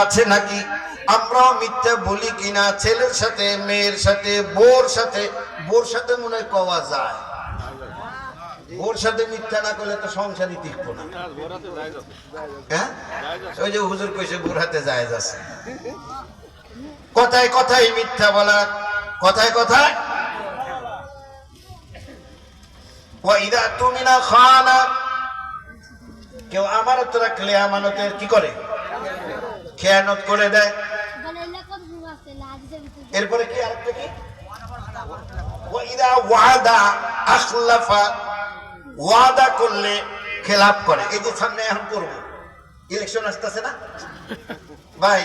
আছে নাকি? আমরাও মিথ্যা বলি কিনা? ছেলের সাথে, মেয়ের সাথে, বোর সাথে। বোর সাথে মনে হয় কওয়া যায়, বোর সাথে মিথ্যা না করলে তো সংসারই টিকবো না। হ্যাঁ, ওই যে হুজুর কইছে বোর হাতে জায়েজ আছে। কথায় কথায় মিথ্যা বলা, কথায় কথায়। ওয়াইদা তুমিনা খানা, কেউ আমানত রাখলে আমানতের কি করে? খেয়ানত করে দেয়। এরপরে কি আরেকটা কি? ওয়াইদা ওয়াদা আখলাফা, ওয়াদা করলে খেলাফ করে। এই যে সামনে এখন করব, ইলেকশন আসতেছে না ভাই,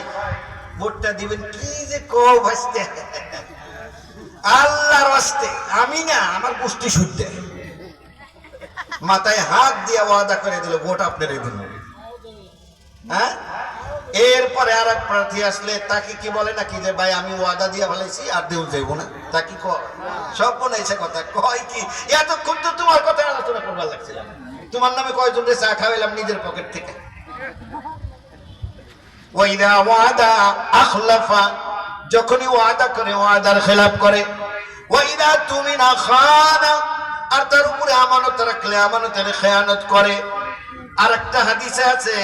ভোটটা দিবেন কি যে কো ভাসতে, আল্লাহর রাস্তে আমি না, আমার গোষ্ঠী শুদ্ধে মাথায় হাত দিয়ে ওয়াদা করে দিল ভোট আপনারই দিন। হ্যাঁ, এরপরে আর এক প্রার্থী আসলে তাকে কি বলে নাকি যে ভাই আমি ওয়াদা দিয়ে ফেলেছি আর দেউ যাইব না, তা কি কয়? সব মনে এসে কথা কয় কি, এতক্ষণ তো তোমার কথা আলোচনা করবার লাগছিল। তোমার নামে কয়জন চা খাওয়াইলাম নিজের পকেট থেকে। ওয়াইদা ওয়াদা আখলাফা, যখনই ওয়াদা করে ওয়াদার খেলাফ করে। ওয়াইদা তুমিনা খানা, আর তার উপরে আমানত রাখলে আমানতের খেয়ানত করে। আর একটা হাদিসে আছে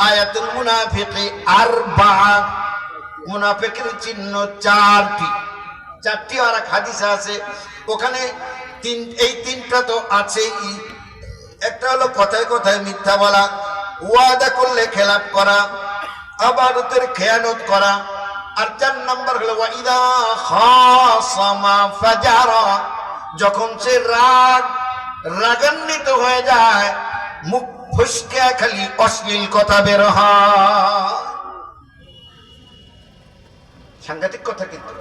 আয়াতুল মুনাফিকি আরবাআ, মুনাফিকের চিহ্ন চারটি। চারটি আর এক হাদিসে আছে, ওখানে এই তিনটা তো আছেই। একটা হলো কথায় কথায় মিথ্যা বলা, ওয়াদা করলে খেলাফ করা, আমানতের খেয়ানত করা। আর 4 নম্বর হলো ওয়াইদা খাসামা ফাজারা, যখন সে রাগান্বিত হয়ে যায়, মুখ ফসকে খালি অশ্লীল কথা বের হয়। সাংঘাতিক কথা কিন্তু।